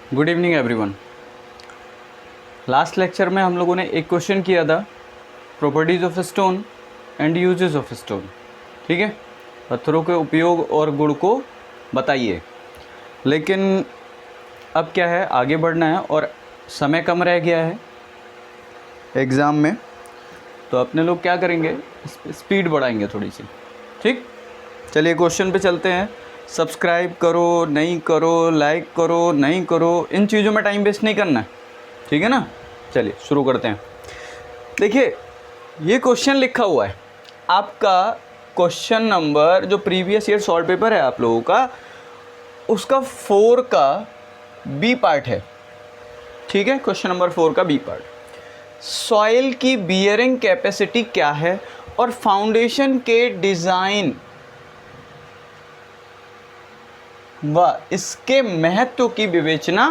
Good evening everyone. Last lecture में हम लोगों ने एक क्वेश्चन किया था, properties of stone and uses of stone. ठीक है, पत्थरों के उपयोग और गुण को बताइए। लेकिन अब क्या है, आगे बढ़ना है और समय कम रह गया है एग्ज़ाम में, तो अपने लोग क्या करेंगे, स्पीड बढ़ाएंगे थोड़ी सी। ठीक, चलिए क्वेश्चन पे चलते हैं। सब्सक्राइब करो नहीं करो, लाइक करो नहीं करो, इन चीज़ों में टाइम वेस्ट नहीं करना है। ठीक है ना, चलिए शुरू करते हैं। देखिए, ये क्वेश्चन लिखा हुआ है आपका, क्वेश्चन नंबर जो प्रीवियस ईयर सॉल्व पेपर है आप लोगों का, उसका 4 का बी पार्ट है। ठीक है, क्वेश्चन नंबर 4 का बी पार्ट, सॉइल की बियरिंग कैपेसिटी क्या है और फाउंडेशन के डिज़ाइन व इसके महत्व की विवेचना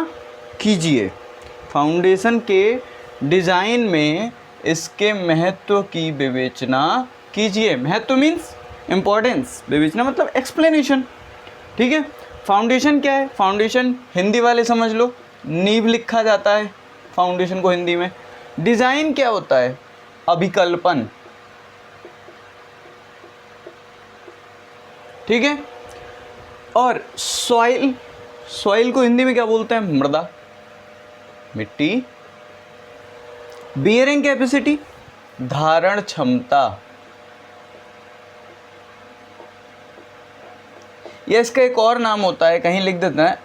कीजिए। फाउंडेशन के डिज़ाइन में इसके महत्व की विवेचना कीजिए। महत्व मीन्स इम्पोर्टेंस, विवेचना मतलब एक्सप्लेनेशन। ठीक है, फाउंडेशन क्या है? फाउंडेशन हिंदी वाले समझ लो, नींव लिखा जाता है फाउंडेशन को हिंदी में। डिज़ाइन क्या होता है? अभिकल्पन। ठीक है, और सॉइल, सॉइल को हिंदी में क्या बोलते हैं? मृदा, मिट्टी। बियरिंग कैपेसिटी, धारण क्षमता। या इसका एक और नाम होता है, कहीं लिख देते हैं,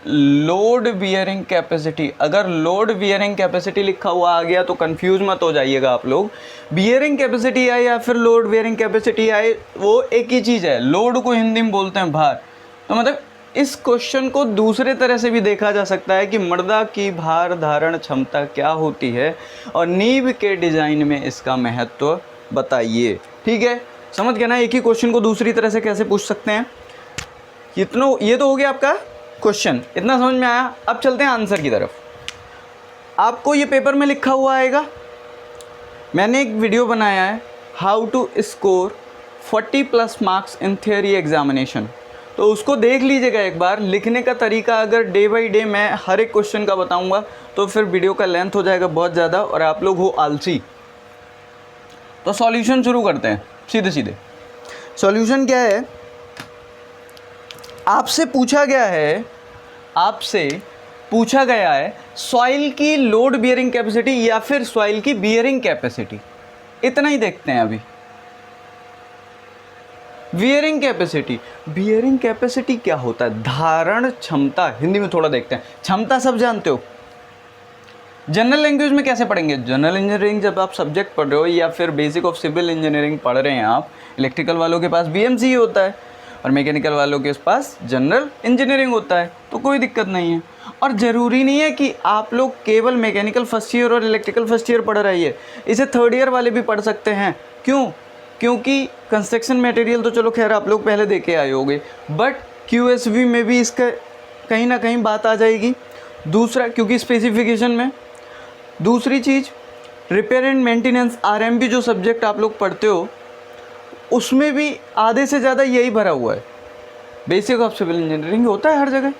लोड बियरिंग कैपेसिटी। अगर लोड बियरिंग कैपेसिटी लिखा हुआ आ गया तो कंफ्यूज मत हो जाइएगा आप लोग। बियरिंग कैपेसिटी आए या फिर लोड बियरिंग कैपेसिटी आए, वो एक ही चीज़ है। लोड को हिंदी में बोलते हैं भार। तो मतलब इस क्वेश्चन को दूसरे तरह से भी देखा जा सकता है कि मृदा की भार धारण क्षमता क्या होती है और नींव के डिज़ाइन में इसका महत्व बताइए। ठीक है, समझ गए ना? एक ही क्वेश्चन को दूसरी तरह से कैसे पूछ सकते हैं। इतना, ये तो हो गया आपका क्वेश्चन, इतना समझ में आया। अब चलते हैं आंसर की तरफ। आपको ये पेपर में लिखा हुआ आएगा, मैंने एक वीडियो बनाया है, how to score 40+ marks in theory examination, तो उसको देख लीजिएगा एक बार। लिखने का तरीका अगर डे बाई डे मैं हर एक क्वेश्चन का बताऊंगा तो फिर वीडियो का लेंथ हो जाएगा बहुत ज़्यादा और आप लोग हो आलसी। तो सॉल्यूशन शुरू करते हैं सीधे सीधे। सॉल्यूशन क्या है? आपसे पूछा गया है सॉइल की लोड बियरिंग कैपेसिटी या फिर सॉइल की बियरिंग कैपेसिटी। इतना ही देखते हैं अभी। बियरिंग कैपेसिटी, बियरिंग कैपेसिटी क्या होता है? धारण क्षमता। हिंदी में थोड़ा देखते हैं। क्षमता सब जानते हो, जनरल लैंग्वेज में कैसे पढ़ेंगे? जनरल इंजीनियरिंग जब आप सब्जेक्ट पढ़ रहे हो या फिर बेसिक ऑफ सिविल इंजीनियरिंग पढ़ रहे हैं आप, इलेक्ट्रिकल वालों के पास बीएमसी होता है और मैकेनिकल वालों के पास जनरल इंजीनियरिंग होता है, तो कोई दिक्कत नहीं है। और ज़रूरी नहीं है कि आप लोग केवल मैकेनिकल फर्स्ट ईयर और इलेक्ट्रिकल फर्स्ट ईयर पढ़ रही है, इसे थर्ड ईयर वाले भी पढ़ सकते हैं। क्यों? क्योंकि कंस्ट्रक्शन मटेरियल तो चलो खैर आप लोग पहले देखे आए होंगे, बट क्यूएसबी में भी इसका कहीं ना कहीं बात आ जाएगी। दूसरा, क्योंकि स्पेसिफिकेशन में। दूसरी चीज़, रिपेयर एंड मेंटेनेंस आरएमबी जो सब्जेक्ट आप लोग पढ़ते हो, उसमें भी आधे से ज़्यादा यही भरा हुआ है। बेसिक ऑफ सिविल इंजीनियरिंग होता है हर जगह,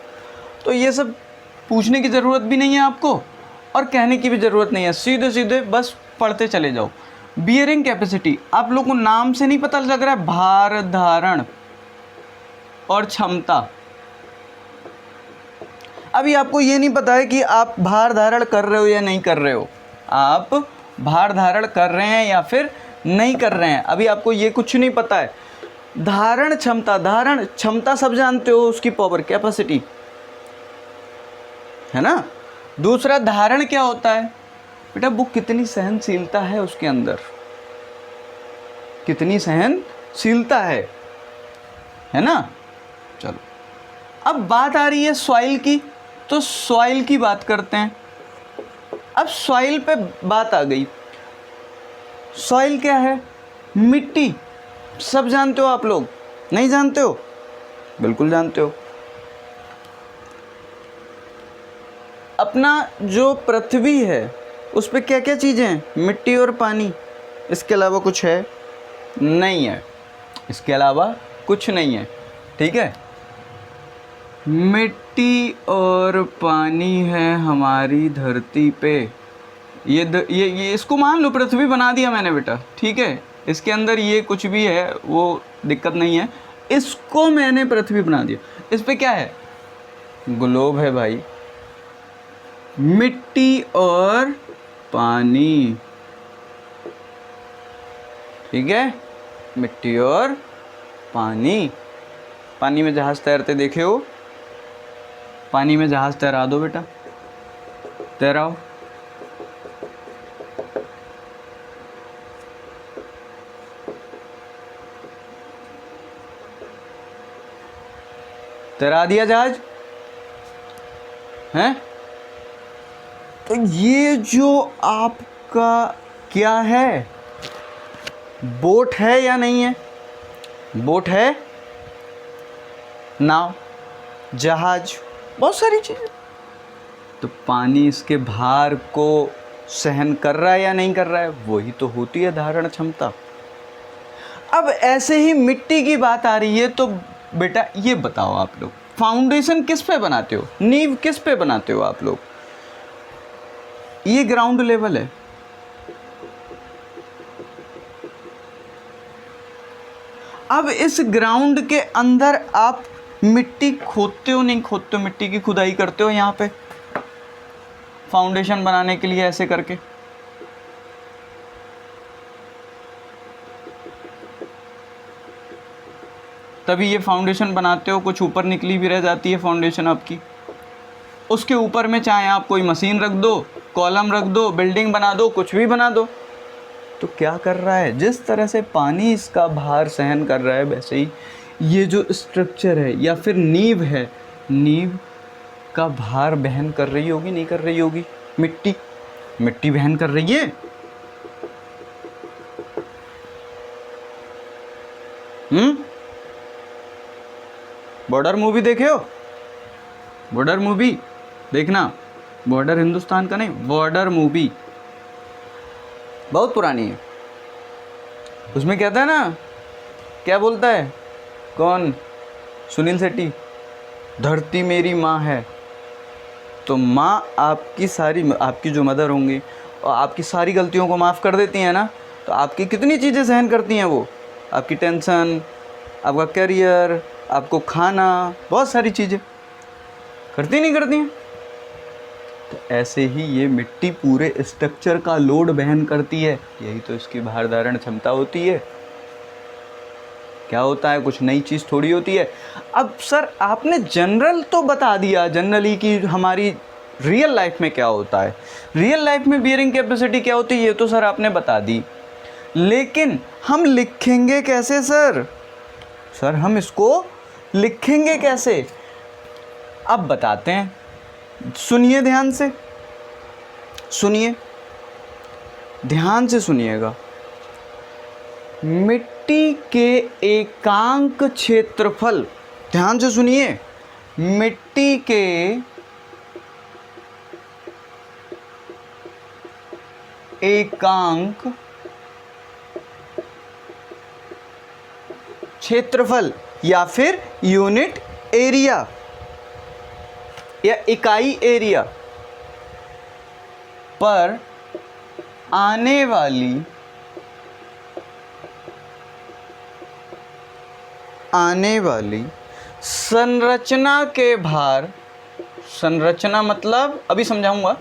तो ये सब पूछने की ज़रूरत भी नहीं है आपको और कहने की भी ज़रूरत नहीं है। सीधे सीधे बस पढ़ते चले जाओ। बियरिंग कैपेसिटी आप लोग को नाम से नहीं पता लग रहा है? भार धारण और क्षमता। अभी आपको ये नहीं पता है कि आप भार धारण कर रहे हो या नहीं कर रहे हो, आप भार धारण कर रहे हैं या फिर नहीं कर रहे हैं, अभी आपको ये कुछ नहीं पता है। धारण क्षमता, धारण क्षमता सब जानते हो, उसकी पावर कैपेसिटी है ना। दूसरा, धारण क्या होता है बेटा? वो कितनी सहनशीलता है उसके अंदर, कितनी सहनशीलता है ना। चलो, अब बात आ रही है सॉइल की, तो सॉइल की बात करते हैं। अब सॉइल पे बात आ गई। सॉइल क्या है? मिट्टी। सब जानते हो आप लोग, नहीं जानते हो? बिल्कुल जानते हो। अपना जो पृथ्वी है उस पर क्या क्या चीज़ें हैं? मिट्टी और पानी। इसके अलावा कुछ है? नहीं है, इसके अलावा कुछ नहीं है। ठीक है, मिट्टी और पानी है हमारी धरती पे। ये इसको मान लो पृथ्वी बना दिया मैंने बेटा, ठीक है। इसके अंदर ये कुछ भी है वो दिक्कत नहीं है, इसको मैंने पृथ्वी बना दिया। इस पे क्या है? ग्लोब है भाई। मिट्टी और पानी, ठीक है, मिट्टी और पानी। पानी में जहाज तैरते देखे हो? पानी में जहाज तैरा दो बेटा, तैराओ। तैरा दिया जहाज हैं? तो ये जो आपका क्या है, बोट है या नहीं है? बोट है, नाव, जहाज, बहुत सारी चीज़ें। तो पानी इसके भार को सहन कर रहा है या नहीं कर रहा है? वही तो होती है धारण क्षमता। अब ऐसे ही मिट्टी की बात आ रही है तो बेटा ये बताओ, आप लोग फाउंडेशन किस पे बनाते हो, नींव किस पे बनाते हो आप लोग? ये ग्राउंड लेवल है। अब इस ग्राउंड के अंदर आप मिट्टी खोदते हो नहीं खोदते हो? मिट्टी की खुदाई करते हो यहाँ पे फाउंडेशन बनाने के लिए, ऐसे करके। तभी ये फाउंडेशन बनाते हो। कुछ ऊपर निकली भी रह जाती है फाउंडेशन आपकी, उसके ऊपर में चाहे आप कोई मशीन रख दो, कॉलम रख दो, बिल्डिंग बना दो, कुछ भी बना दो। तो क्या कर रहा है, जिस तरह से पानी इसका भार सहन कर रहा है, वैसे ही ये जो स्ट्रक्चर है या फिर नींव है, नींव का भार बहन कर रही होगी, नहीं कर रही होगी? मिट्टी, मिट्टी बहन कर रही है। बॉर्डर मूवी देखे हो? बॉर्डर मूवी देखना, बॉर्डर हिंदुस्तान का नहीं, बॉर्डर मूवी बहुत पुरानी है। उसमें कहता है ना, क्या बोलता है, कौन, सुनील शेट्टी, धरती मेरी माँ है। तो माँ आपकी सारी, आपकी जो मदर होंगी और आपकी सारी गलतियों को माफ़ कर देती हैं ना, तो आपकी कितनी चीज़ें सहन करती हैं वो, आपकी टेंशन, आपका करियर, आपको खाना, बहुत सारी चीज़ें करती नहीं करती हैं? तो ऐसे ही ये मिट्टी पूरे स्ट्रक्चर का लोड वहन करती है। यही तो इसकी भार धारण क्षमता होती है। क्या होता है, कुछ नई चीज़ थोड़ी होती है। अब सर आपने जनरल तो बता दिया, जनरली कि हमारी रियल लाइफ में क्या होता है, रियल लाइफ में बियरिंग कैपेसिटी क्या होती है, ये तो सर आपने बता दी। लेकिन हम लिखेंगे कैसे सर? सर हम इसको लिखेंगे कैसे, अब बताते हैं। सुनिए ध्यान से, सुनिए ध्यान से, सुनिएगा। मिट्टी के एकांक क्षेत्रफल, ध्यान से सुनिए, मिट्टी के एकांक क्षेत्रफल या फिर यूनिट एरिया या इकाई एरिया पर आने वाली संरचना के भार, संरचना मतलब अभी समझाऊंगा,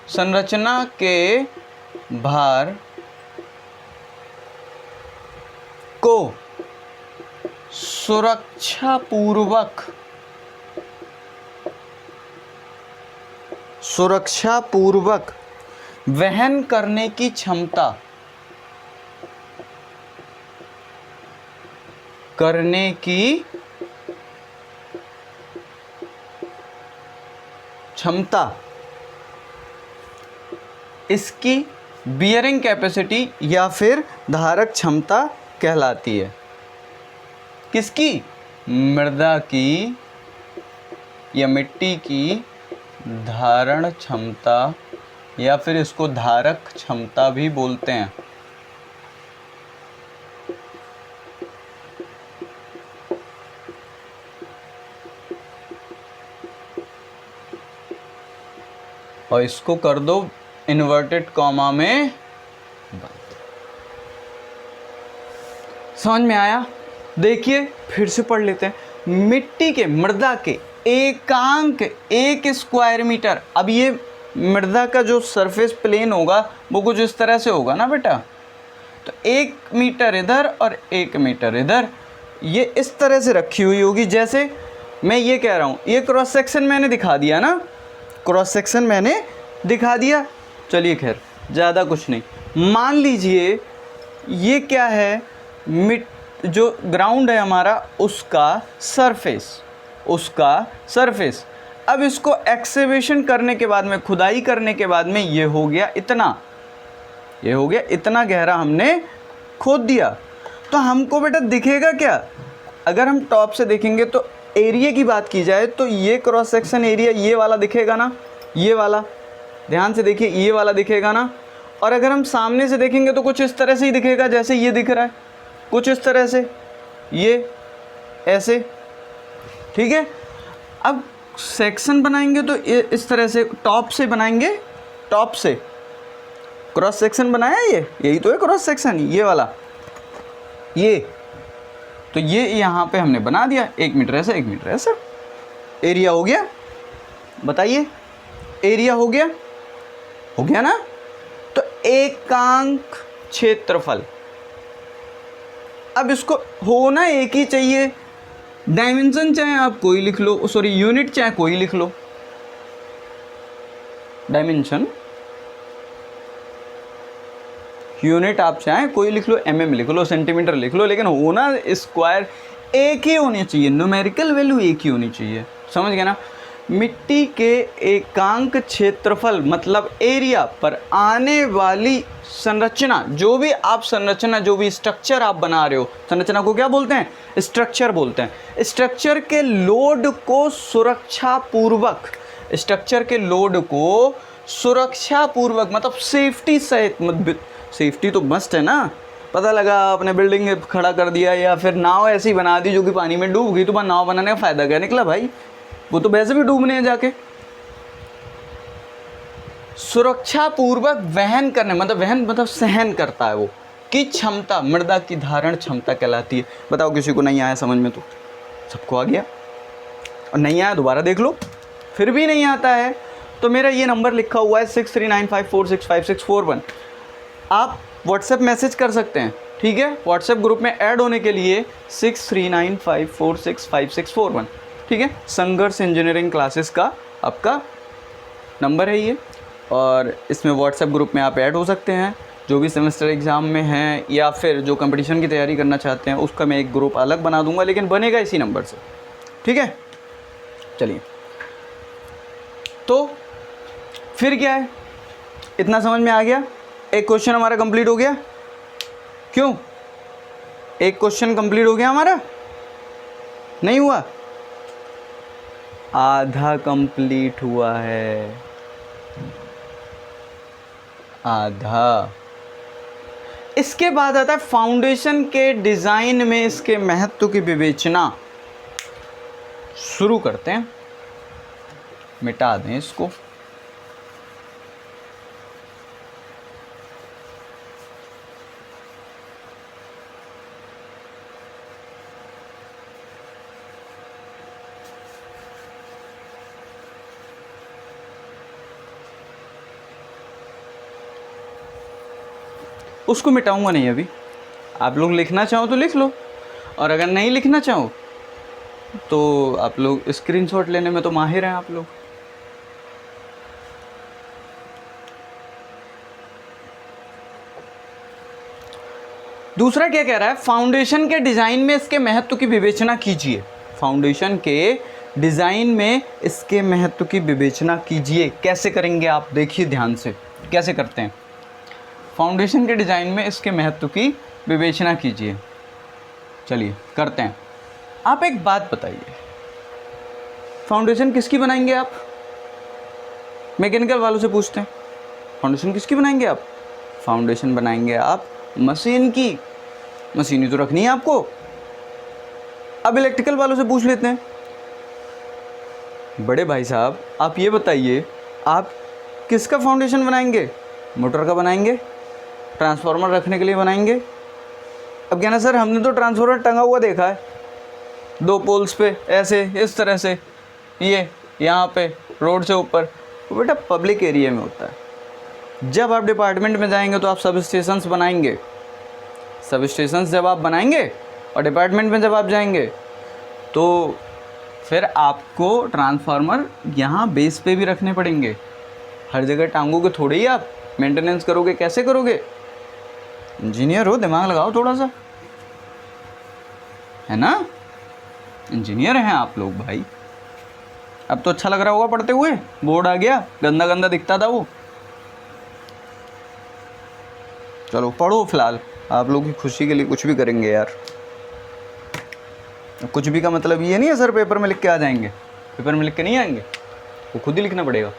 संरचना के भार को सुरक्षा पूर्वक वहन करने की क्षमता, करने की क्षमता, इसकी बियरिंग कैपेसिटी या फिर धारक क्षमता कहलाती है। किसकी? मृदा की या मिट्टी की धारण क्षमता, या फिर इसको धारक क्षमता भी बोलते हैं। और इसको कर दो इन्वर्टेड कॉमा में बंद। समझ में आया? देखिए फिर से पढ़ लेते हैं। मिट्टी के, मृदा के एकांक 1 स्क्वायर मीटर। अब ये मृदा का जो सरफेस प्लेन होगा वो कुछ इस तरह से होगा ना बेटा, तो 1 मीटर इधर और 1 मीटर इधर, ये इस तरह से रखी हुई होगी। जैसे मैं ये कह रहा हूँ, ये क्रॉस सेक्शन मैंने दिखा दिया ना, क्रॉस सेक्शन मैंने दिखा दिया। चलिए खैर ज़्यादा कुछ नहीं। मान लीजिए ये क्या है, जो ग्राउंड है हमारा उसका सरफेस, अब इसको एक्सकेवेशन करने के बाद में, खुदाई करने के बाद में ये हो गया इतना गहरा हमने खोद दिया। तो हमको बेटा दिखेगा क्या? अगर हम टॉप से देखेंगे तो एरिया की बात की जाए तो ये क्रॉस सेक्शन एरिया ये वाला दिखेगा ना, ये वाला, ध्यान से देखिए, ये वाला दिखेगा ना। और अगर हम सामने से देखेंगे तो कुछ इस तरह से ही दिखेगा, जैसे ये दिख रहा है, कुछ इस तरह से, ये ऐसे, ठीक है। अब सेक्शन बनाएंगे तो ये इस तरह से टॉप से बनाएंगे, टॉप से क्रॉस सेक्शन बनाया, यही तो है क्रॉस सेक्शन, ये वाला, ये तो ये यहाँ पे हमने बना दिया 1 मीटर ऐसे, 1 मीटर ऐसे। एरिया हो गया, बताइए एरिया हो गया ना। तो एकांक क्षेत्रफल, अब इसको होना एक ही चाहिए, डायमेंशन चाहे आप कोई लिख लो, सॉरी यूनिट चाहे कोई लिख लो, डायमेंशन यूनिट आप चाहे कोई लिख लो, mm लिख लो, सेंटीमीटर लिख लो, लेकिन होना स्क्वायर एक ही होनी चाहिए, न्यूमेरिकल वैल्यू एक ही होनी चाहिए। समझ गए ना? मिट्टी के एकांक क्षेत्रफल मतलब एरिया पर आने वाली संरचना, जो भी आप संरचना, जो भी स्ट्रक्चर आप बना रहे हो, संरचना को क्या बोलते हैं? स्ट्रक्चर बोलते हैं। स्ट्रक्चर के लोड को सुरक्षापूर्वक, स्ट्रक्चर के लोड को सुरक्षापूर्वक मतलब सेफ्टी सहित, सेफ्टी तो मस्ट है ना। पता लगा आपने बिल्डिंग खड़ा कर दिया या फिर नाव ऐसी बना दी जो कि पानी में डूब गई, तो नाव बनाने का फ़ायदा क्या निकला भाई? वो तो वैसे भी डूबने हैं जाके। सुरक्षापूर्वक वहन करने मतलब सहन करता है वो, की क्षमता मृदा की धारण क्षमता कहलाती है। बताओ किसी को नहीं आया समझ में? तो सबको आ गया, और नहीं आया दोबारा देख लो। फिर भी नहीं आता है तो मेरा ये नंबर लिखा हुआ है 6395465641, आप व्हाट्सएप मैसेज कर सकते हैं, ठीक है। व्हाट्सएप ग्रुप में ऐड होने के लिए 6395465641, ठीक है। संघर्ष इंजीनियरिंग क्लासेस का आपका नंबर है ये, और इसमें व्हाट्सएप ग्रुप में आप ऐड हो सकते हैं। जो भी सेमेस्टर एग्ज़ाम में हैं या फिर जो कंपटीशन की तैयारी करना चाहते हैं, उसका मैं एक ग्रुप अलग बना दूंगा, लेकिन बनेगा इसी नंबर से, ठीक है। चलिए, तो फिर क्या है, इतना समझ में आ गया? एक क्वेश्चन हमारा कंप्लीट हो गया। क्यों? एक क्वेश्चन कंप्लीट हो गया हमारा, नहीं हुआ? आधा कंप्लीट हुआ है, आधा। इसके बाद आता है फाउंडेशन के डिज़ाइन में इसके महत्व की विवेचना। शुरू करते हैं, मिटा दें इसको। उसको मिटाऊंगा नहीं अभी, आप लोग लिखना चाहो तो लिख लो, और अगर नहीं लिखना चाहो तो आप लोग स्क्रीनशॉट लेने में तो माहिर हैं आप लोग। दूसरा क्या कह रहा है? फाउंडेशन के डिज़ाइन में इसके महत्व की विवेचना कीजिए। फाउंडेशन के डिज़ाइन में इसके महत्व की विवेचना कीजिए। कैसे करेंगे आप देखिए ध्यान से, कैसे करते हैं। फाउंडेशन के डिज़ाइन में इसके महत्व की विवेचना कीजिए। चलिए करते हैं। आप एक बात बताइए, फाउंडेशन किसकी बनाएंगे आप? मैकेनिकल वालों से पूछते हैं, फाउंडेशन किसकी बनाएंगे आप? फाउंडेशन बनाएंगे आप मशीन की। मशीन ही तो रखनी है आपको। अब इलेक्ट्रिकल वालों से पूछ लेते हैं, बड़े भाई साहब आप ये बताइए, आप किसका फाउंडेशन बनाएंगे? मोटर का बनाएंगे, ट्रांसफार्मर रखने के लिए बनाएंगे। अब कहना सर हमने तो ट्रांसफार्मर टंगा हुआ देखा है 2 पोल्स पे, ऐसे इस तरह से, ये यहाँ पे रोड से ऊपर। तो बेटा पब्लिक एरिया में होता है। जब आप डिपार्टमेंट में जाएंगे तो आप सब स्टेशंस बनाएंगे। सब स्टेशंस जब आप बनाएंगे और डिपार्टमेंट में जब आप जाएंगे तो फिर आपको ट्रांसफार्मर यहाँ बेस पे भी रखने पड़ेंगे। हर जगह टांगोगे थोड़ी ही आप मेंटेनेंस करोगे, कैसे करोगे? इंजीनियर हो, दिमाग लगाओ थोड़ा सा, है ना? इंजीनियर हैं आप लोग भाई। अब तो अच्छा लग रहा होगा पढ़ते हुए, बोर्ड आ गया, गंदा गंदा दिखता था वो। चलो पढ़ो फिलहाल, आप लोगों की खुशी के लिए कुछ भी करेंगे यार। कुछ भी का मतलब ये नहीं है सर पेपर में लिख के आ जाएंगे, पेपर में लिख के नहीं आएंगे, वो खुद ही लिखना पड़ेगा।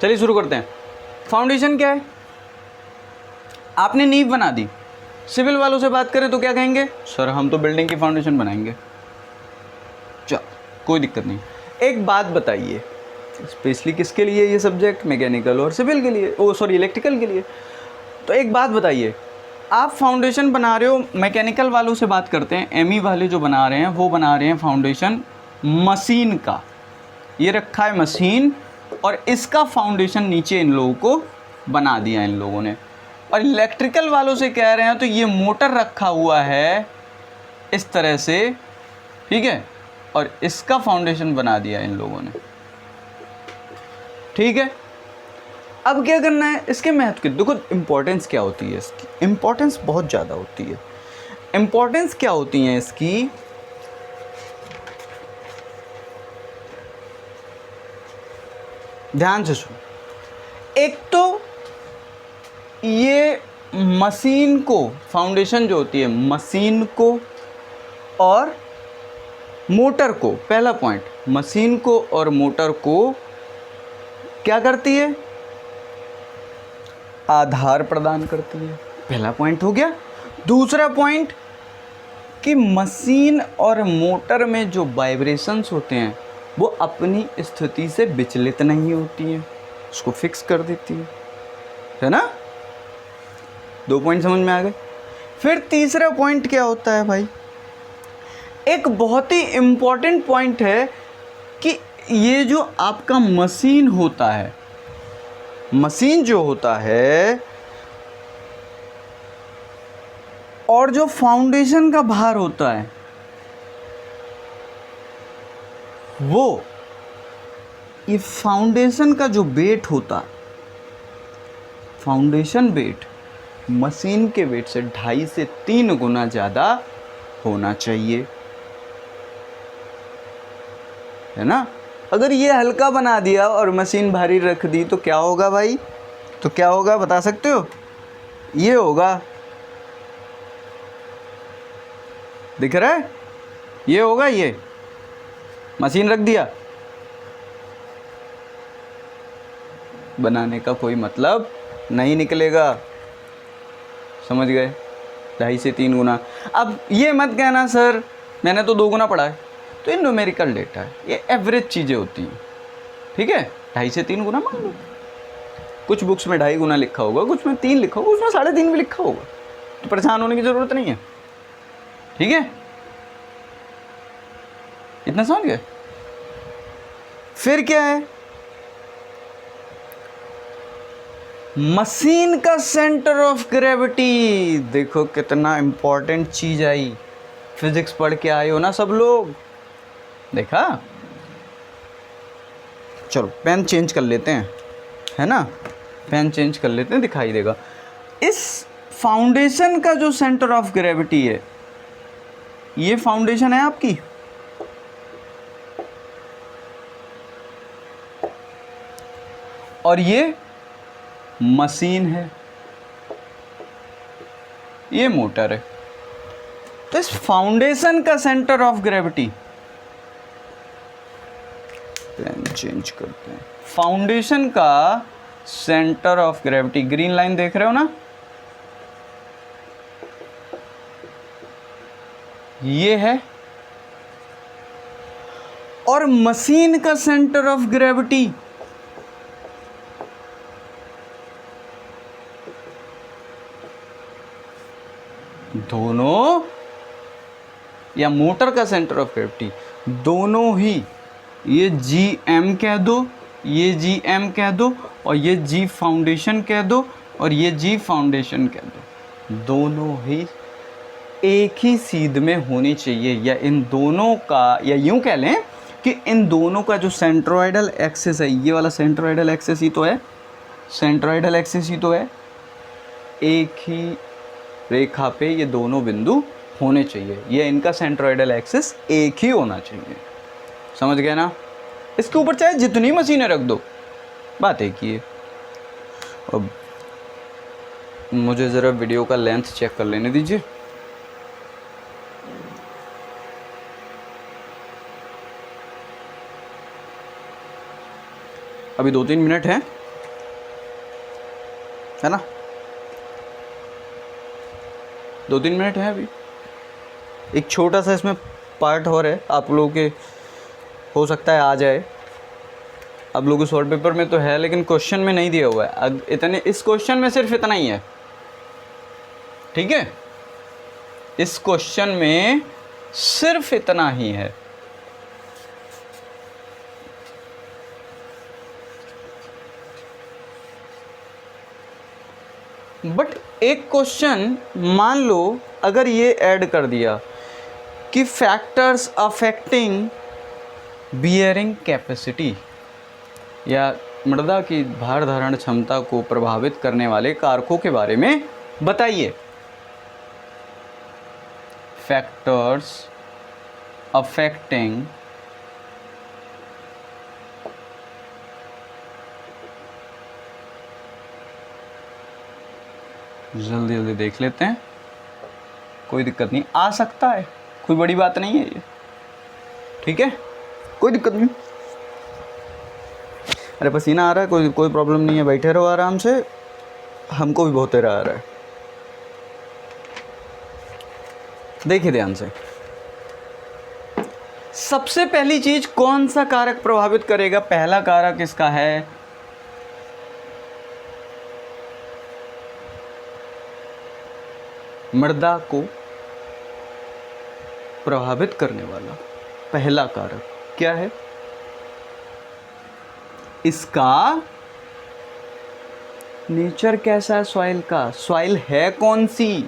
चलिए शुरू करते हैं। फाउंडेशन क्या है? आपने नींव बना दी। सिविल वालों से बात करें तो क्या कहेंगे? सर हम तो बिल्डिंग की फाउंडेशन बनाएंगे। चलो कोई दिक्कत नहीं। एक बात बताइए, स्पेशली किसके लिए ये सब्जेक्ट? मैकेनिकल और सिविल के लिए, इलेक्ट्रिकल के लिए। तो एक बात बताइए, आप फाउंडेशन बना रहे हो, मैकेनिकल वालों से बात करते हैं, एमई वाले जो बना रहे हैं वो बना रहे हैं फाउंडेशन मशीन का। ये रखा है मशीन और इसका फाउंडेशन नीचे इन लोगों को बना दिया इन लोगों ने। और इलेक्ट्रिकल वालों से कह रहे हैं तो ये मोटर रखा हुआ है इस तरह से, ठीक है, और इसका फाउंडेशन बना दिया इन लोगों ने, ठीक है। अब क्या करना है? इसके महत्व की देखो, इंपॉर्टेंस क्या होती है इसकी? इंपॉर्टेंस बहुत ज़्यादा होती है। इंपॉर्टेंस क्या होती है इसकी? ध्यान से सुनो। एक तो ये मशीन को, फाउंडेशन जो होती है मशीन को और मोटर को, पहला पॉइंट, मशीन को और मोटर को क्या करती है? आधार प्रदान करती है। पहला पॉइंट हो गया। दूसरा पॉइंट कि मशीन और मोटर में जो वाइब्रेशंस होते हैं वो अपनी स्थिति से विचलित नहीं होती हैं, उसको फिक्स कर देती है ना? 2 पॉइंट समझ में आ गए। फिर तीसरा पॉइंट क्या होता है भाई? एक बहुत ही इम्पॉर्टेंट पॉइंट है कि ये जो आपका मशीन होता है, मशीन जो होता है और जो फाउंडेशन का भार होता है वो, ये फाउंडेशन का जो वेट होता है, फाउंडेशन वेट मशीन के वेट से 2.5 से 3 गुना ज़्यादा होना चाहिए, है ना? अगर ये हल्का बना दिया और मशीन भारी रख दी तो क्या होगा भाई? तो क्या होगा बता सकते हो? ये होगा, दिख रहा है? ये होगा, ये मशीन रख दिया, बनाने का कोई मतलब नहीं निकलेगा, समझ गए? 2.5 से 3 गुना। अब ये मत कहना सर मैंने तो 2 गुना पढ़ा है, तो ये न्यूमेरिकल डेटा है, ये एवरेज चीज़ें होती हैं, ठीक है? 2.5 से 3 गुना मान लो। कुछ बुक्स में 2.5 गुना लिखा होगा, कुछ में 3 लिखा होगा, उसमें 3.5 भी लिखा होगा, तो परेशान होने की ज़रूरत नहीं है, ठीक है? इतना समझ गए? फिर क्या है? मशीन का सेंटर ऑफ ग्रेविटी। देखो कितना इंपॉर्टेंट चीज आई, फिजिक्स पढ़ के आए हो ना सब लोग, देखा? चलो पेन चेंज कर लेते हैं, है ना? पेन चेंज कर लेते हैं, दिखाई देगा। इस फाउंडेशन का जो सेंटर ऑफ ग्रेविटी है, ये फाउंडेशन है आपकी, और ये मशीन है, ये मोटर है। तो इस फाउंडेशन का centre of gravity, pen change करते हैं, फाउंडेशन का centre of gravity, green line देख रहे हो ना, ये है। और मशीन का सेंटर ऑफ ग्रेविटी दोनों, या मोटर का सेंटर ऑफ ग्रेविटी, दोनों ही, ये जी एम कह दो, ये जी एम कह दो, और ये जी फाउंडेशन कह दो, और ये जी फाउंडेशन कह दो, दोनों ही एक ही सीध में होनी चाहिए, या इन दोनों का, या यूं कह लें कि इन दोनों का जो सेंट्रोइडल एक्सिस है, ये वाला सेंट्रोइडल एक्सिस ही तो है, सेंट्रोइडल एक्सिस ही तो है, एक ही रेखा पे ये दोनों बिंदु होने चाहिए, ये इनका सेंट्रोइडल एक्सिस एक ही होना चाहिए। समझ गए ना? इसके ऊपर चाहे जितनी मशीनें रख दो, बात एक ही है। अब मुझे ज़रा वीडियो का लेंथ चेक कर लेने दीजिए। अभी 2-3 मिनट है ना? 2-3 मिनट है अभी। एक छोटा सा इसमें पार्ट और है, आप लोगों के हो सकता है आ जाए, आप लोगों के शॉर्ट पेपर में तो है लेकिन क्वेश्चन में नहीं दिया हुआ है। अब इतने, इस क्वेश्चन में सिर्फ इतना ही है, ठीक है? इस क्वेश्चन में सिर्फ इतना ही है। बट एक क्वेश्चन मान लो अगर ये ऐड कर दिया कि फैक्टर्स अफेक्टिंग बियरिंग कैपेसिटी, या मृदा की भार धारण क्षमता को प्रभावित करने वाले कारकों के बारे में बताइए। फैक्टर्स अफेक्टिंग जल्दी जल्दी देख लेते हैं, कोई दिक्कत नहीं, आ सकता है, कोई बड़ी बात नहीं है ये, ठीक है, कोई दिक्कत नहीं। अरे पसीना आ रहा है, कोई प्रॉब्लम नहीं है, बैठे रहो आराम से, हमको भी बहुत तेरा आ रहा है। देखिए ध्यान से, सबसे पहली चीज कौन सा कारक प्रभावित करेगा? पहला कारक इसका है मृदा को प्रभावित करने वाला पहला कारक क्या है? इसका नेचर कैसा है सॉइल का? सॉइल है कौन सी?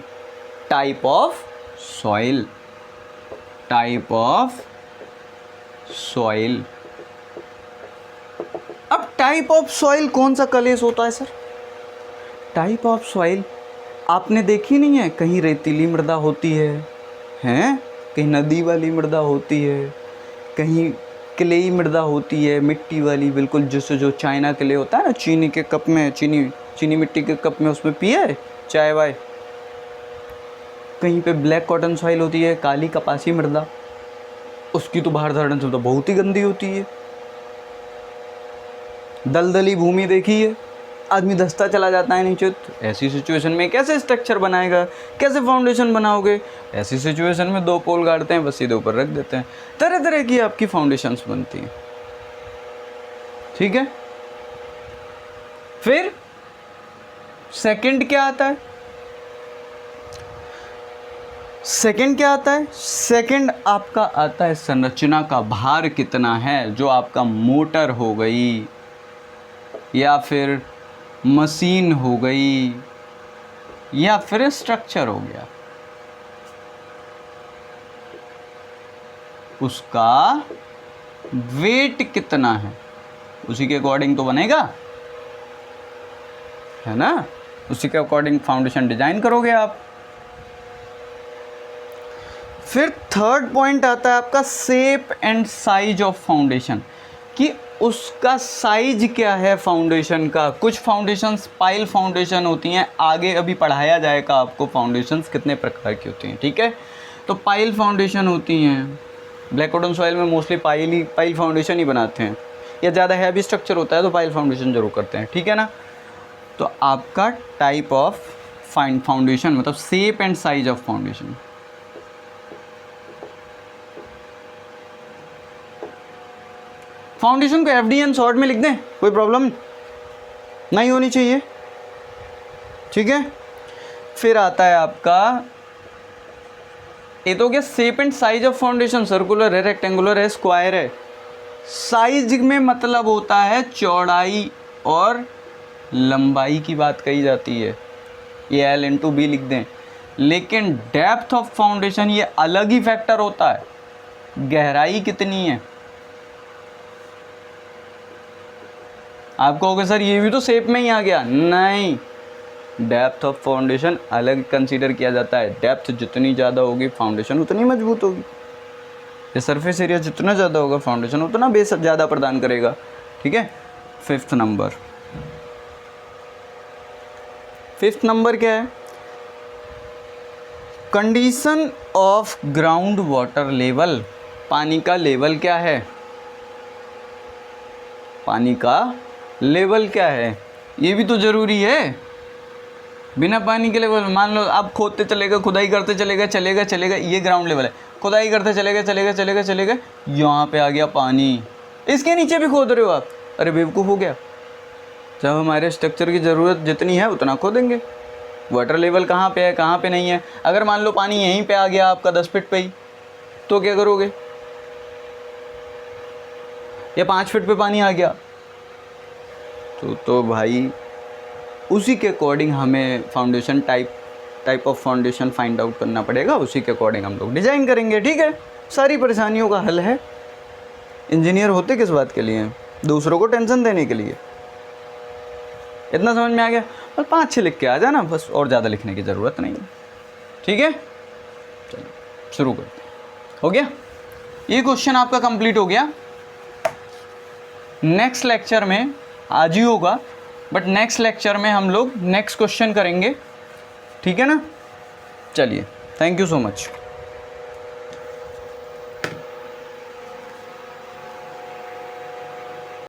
Type of soil, type of soil. अब टाइप ऑफ सॉइल कौन सा कलेश होता है सर? टाइप ऑफ सॉइल आपने देखी नहीं है? कहीं रेतीली मृदा होती है, हैं? कहीं नदी वाली मृदा होती है, कहीं क्लेई मृदा होती है, मिट्टी वाली, बिल्कुल जैसे जो चाइना क्ले होता है ना, चीनी के कप में, चीनी मिट्टी के कप में उसमें पिए है चाय वाय। कहीं पे ब्लैक कॉटन सॉइल होती है, काली कपासी मृदा, उसकी तो भार धारण क्षमता बहुत ही गंदी होती है। दलदली भूमि देखी है, आदमी धंसता चला जाता है नीचे। तो ऐसी सिचुएशन में कैसे स्ट्रक्चर बनाएगा, कैसे फाउंडेशन बनाओगे? ऐसी सिचुएशन में 2 पोल गाड़ते हैं, बस सीधे ऊपर रख देते हैं, तरह तरह की आपकी फाउंडेशंस बनती हैं, ठीक है। फिर सेकंड क्या आता है? सेकंड क्या आता है? सेकंड आपका आता है संरचना का भार कितना है, जो आपका मोटर हो गई या फिर मशीन हो गई या फिर स्ट्रक्चर हो गया, उसका वेट कितना है, उसी के अकॉर्डिंग तो बनेगा, है ना? उसी के अकॉर्डिंग फाउंडेशन डिजाइन करोगे आप। फिर थर्ड पॉइंट आता है आपका shape and size of foundation, कि उसका साइज क्या है फाउंडेशन का। कुछ फाउंडेशंस पाइल फाउंडेशन होती हैं, आगे अभी पढ़ाया जाएगा आपको फाउंडेशंस कितने प्रकार की होती हैं, ठीक है। तो पाइल फाउंडेशन होती हैं, ब्लैक कॉटन सॉइल में मोस्टली पाइल फाउंडेशन ही बनाते हैं, या ज़्यादा हैवी स्ट्रक्चर होता है तो पाइल फाउंडेशन जरूर करते हैं, ठीक है ना। तो आपका टाइप ऑफ फाउंडेशन मतलब shape and size of foundation. Foundation को FDN शॉर्ट में लिख दें, कोई प्रॉब्लम नहीं होनी चाहिए, ठीक है। फिर आता है आपका ये तो क्या shape and size of foundation, circular है, रेक्टेंगुलर है, स्क्वायर है। साइज में मतलब होता है चौड़ाई और लंबाई की बात कही जाती है, ये L इंटू बी लिख दें। लेकिन डेप्थ ऑफ फाउंडेशन ये अलग ही फैक्टर होता है, गहराई कितनी है। आप कहोगे सर ये भी तो शेप में ही आ गया, नहीं, डेप्थ ऑफ फाउंडेशन अलग कंसीडर किया जाता है। डेप्थ जितनी ज़्यादा होगी फाउंडेशन उतनी मजबूत होगी, ये सरफेस एरिया जितना ज़्यादा होगा फाउंडेशन उतना बेस ज़्यादा प्रदान करेगा। ठीक है। फिफ्थ नंबर क्या है? Condition of ground water level, पानी का लेवल क्या है, पानी का लेवल क्या है, ये भी तो ज़रूरी है। बिना पानी के लेवल, मान लो आप खोदते चलेगा, खुदाई करते चलेगा, ये ग्राउंड लेवल है, खुदाई करते चलेगा, यहाँ पे आ गया पानी, इसके नीचे भी खोद रहे हो आप, अरे बेवकूफ़ हो गया। जब हमारे स्ट्रक्चर की ज़रूरत जितनी है उतना खोदेंगे। वाटर लेवल कहाँ पे है, कहाँ पे नहीं है। अगर मान लो पानी यहीं पे आ गया आपका 10 फीट पे ही, तो क्या करोगे? या 5 फीट पे पानी आ गया तो भाई उसी के अकॉर्डिंग हमें foundation type of foundation find out करना पड़ेगा, उसी के अकॉर्डिंग हम लोग डिज़ाइन करेंगे। ठीक है, सारी परेशानियों का हल है। इंजीनियर होते किस बात के लिए हैं? दूसरों को टेंशन देने के लिए। इतना समझ में आ गया? बस 5-6 लिख के आ जाना बस, और ज़्यादा लिखने की ज़रूरत नहीं है। ठीक है, चलो शुरू करते हैं। हो गया, ये क्वेश्चन आपका कंप्लीट हो गया। नेक्स्ट लेक्चर में आज ही होगा, बट नेक्स्ट लेक्चर में हम लोग नेक्स्ट क्वेश्चन करेंगे। ठीक है ना? चलिए, थैंक यू सो मच।